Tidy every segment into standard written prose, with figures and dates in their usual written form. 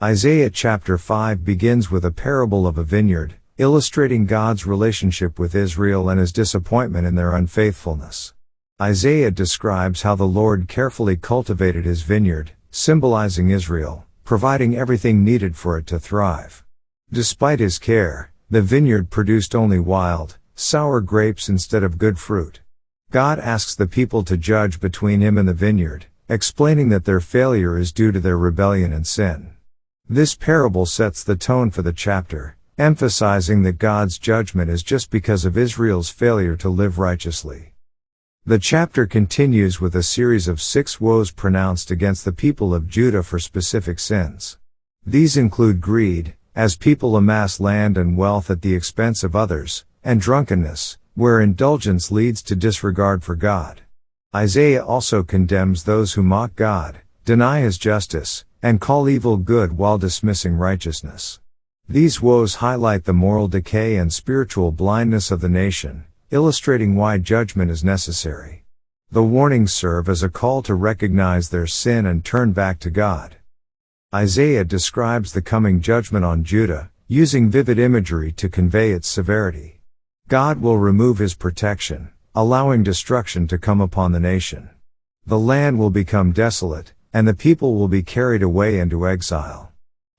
Isaiah chapter 5 begins with a parable of a vineyard, illustrating God's relationship with Israel and his disappointment in their unfaithfulness. Isaiah describes how the Lord carefully cultivated his vineyard, symbolizing Israel, providing everything needed for it to thrive. Despite his care, the vineyard produced only wild, sour grapes instead of good fruit. God asks the people to judge between him and the vineyard, explaining that their failure is due to their rebellion and sin. This parable sets the tone for the chapter, emphasizing that God's judgment is just because of Israel's failure to live righteously. The chapter continues with a series of 6 woes pronounced against the people of Judah for specific sins. These include greed, as people amass land and wealth at the expense of others, and drunkenness, where indulgence leads to disregard for God. Isaiah also condemns those who mock God, deny his justice, and call evil good while dismissing righteousness. These woes highlight the moral decay and spiritual blindness of the nation, illustrating why judgment is necessary. The warnings serve as a call to recognize their sin and turn back to God. Isaiah describes the coming judgment on Judah, using vivid imagery to convey its severity. God will remove his protection, allowing destruction to come upon the nation. The land will become desolate, and the people will be carried away into exile.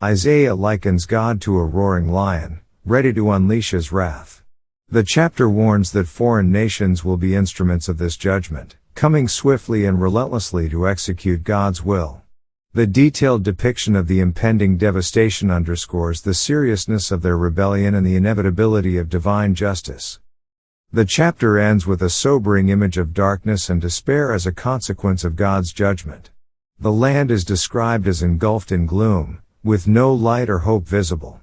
Isaiah likens God to a roaring lion, ready to unleash his wrath. The chapter warns that foreign nations will be instruments of this judgment, coming swiftly and relentlessly to execute God's will. The detailed depiction of the impending devastation underscores the seriousness of their rebellion and the inevitability of divine justice. The chapter ends with a sobering image of darkness and despair as a consequence of God's judgment. The land is described as engulfed in gloom, with no light or hope visible.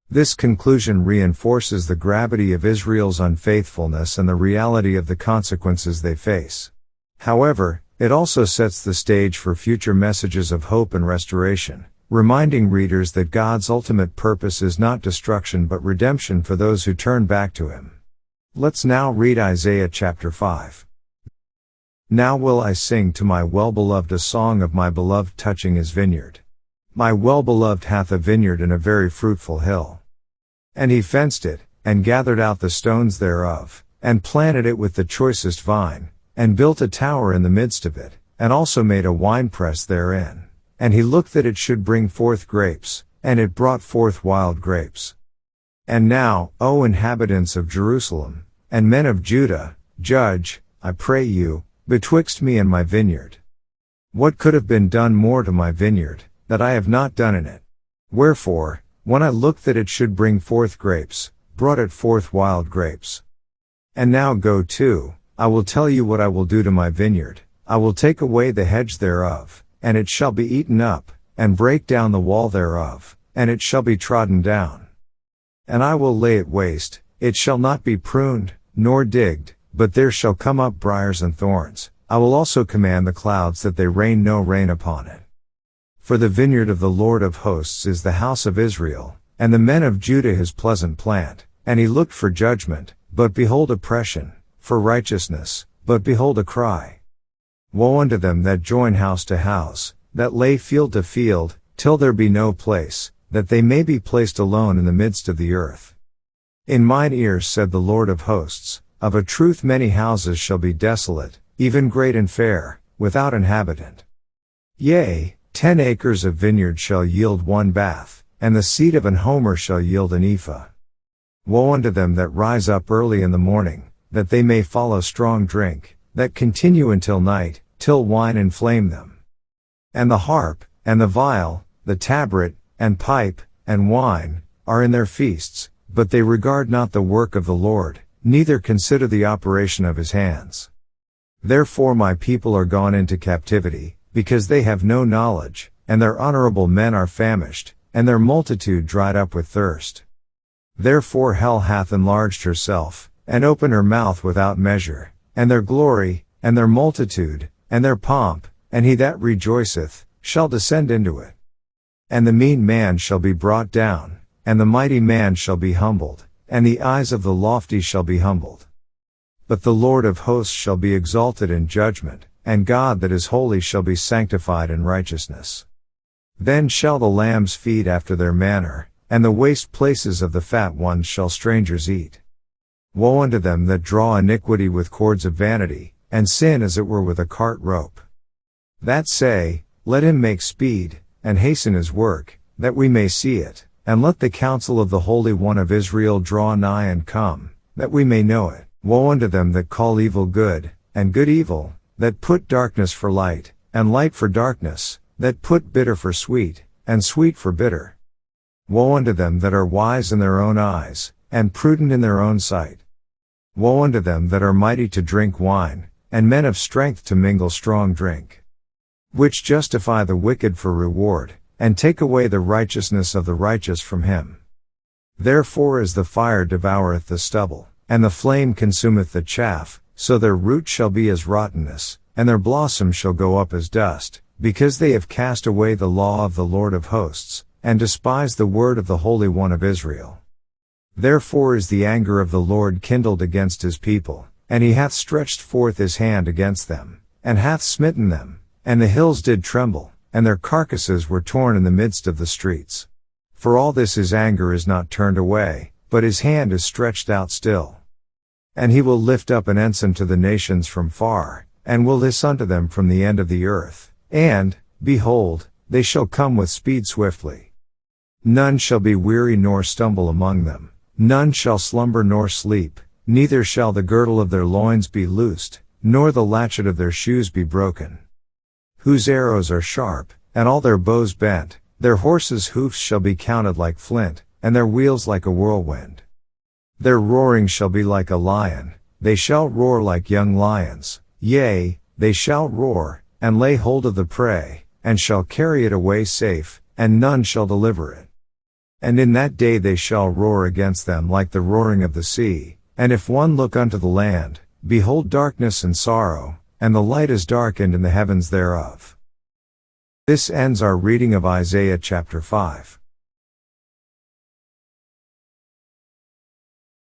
This conclusion reinforces the gravity of Israel's unfaithfulness and the reality of the consequences they face. However, it also sets the stage for future messages of hope and restoration, reminding readers that God's ultimate purpose is not destruction but redemption for those who turn back to him. Let's now read Isaiah chapter 5. Now will I sing to my well-beloved a song of my beloved touching his vineyard. My well-beloved hath a vineyard in a very fruitful hill. And he fenced it, and gathered out the stones thereof, and planted it with the choicest vine, and built a tower in the midst of it, and also made a winepress therein. And he looked that it should bring forth grapes, and it brought forth wild grapes. And now, O inhabitants of Jerusalem, and men of Judah, judge, I pray you, betwixt me and my vineyard. What could have been done more to my vineyard, that I have not done in it? Wherefore, when I looked that it should bring forth grapes, brought it forth wild grapes. And now go to, I will tell you what I will do to my vineyard. I will take away the hedge thereof, and it shall be eaten up, and break down the wall thereof, and it shall be trodden down. And I will lay it waste, it shall not be pruned, nor digged, but there shall come up briars and thorns. I will also command the clouds that they rain no rain upon it. For the vineyard of the Lord of hosts is the house of Israel, and the men of Judah his pleasant plant. And he looked for judgment, but behold oppression, for righteousness, but behold a cry. Woe unto them that join house to house, that lay field to field, till there be no place, that they may be placed alone in the midst of the earth. In mine ears said the Lord of hosts, of a truth many houses shall be desolate, even great and fair, without inhabitant. Yea, 10 acres of vineyard shall yield 1 bath, and the seed of an homer shall yield an ephah. Woe unto them that rise up early in the morning, that they may follow strong drink, that continue until night, till wine inflame them. And the harp, and the viol, the tabret, and pipe, and wine, are in their feasts, but they regard not the work of the Lord, neither consider the operation of his hands. Therefore my people are gone into captivity, because they have no knowledge, and their honorable men are famished, and their multitude dried up with thirst. Therefore hell hath enlarged herself, and opened her mouth without measure, and their glory, and their multitude, and their pomp, and he that rejoiceth, shall descend into it. And the mean man shall be brought down, and the mighty man shall be humbled, and the eyes of the lofty shall be humbled. But the Lord of hosts shall be exalted in judgment, and God that is holy shall be sanctified in righteousness. Then shall the lambs feed after their manner, and the waste places of the fat ones shall strangers eat. Woe unto them that draw iniquity with cords of vanity, and sin as it were with a cart rope. That say, let him make speed, and hasten his work, that we may see it, and let the counsel of the Holy One of Israel draw nigh and come, that we may know it. Woe unto them that call evil good, and good evil, that put darkness for light, and light for darkness, that put bitter for sweet, and sweet for bitter. Woe unto them that are wise in their own eyes, and prudent in their own sight. Woe unto them that are mighty to drink wine, and men of strength to mingle strong drink, which justify the wicked for reward, and take away the righteousness of the righteous from him. Therefore as the fire devoureth the stubble, and the flame consumeth the chaff, so their root shall be as rottenness, and their blossom shall go up as dust, because they have cast away the law of the Lord of hosts, and despised the word of the Holy One of Israel. Therefore is the anger of the Lord kindled against his people, and he hath stretched forth his hand against them, and hath smitten them, and the hills did tremble, and their carcasses were torn in the midst of the streets. For all this his anger is not turned away, but his hand is stretched out still. And he will lift up an ensign to the nations from far, and will hiss unto them from the end of the earth, and, behold, they shall come with speed swiftly. None shall be weary nor stumble among them. None shall slumber nor sleep, neither shall the girdle of their loins be loosed, nor the latchet of their shoes be broken. Whose arrows are sharp, and all their bows bent, their horses' hoofs shall be counted like flint, and their wheels like a whirlwind. Their roaring shall be like a lion, they shall roar like young lions, yea, they shall roar, and lay hold of the prey, and shall carry it away safe, and none shall deliver it. And in that day they shall roar against them like the roaring of the sea, and if one look unto the land, behold darkness and sorrow, and the light is darkened in the heavens thereof. This ends our reading of Isaiah chapter 5.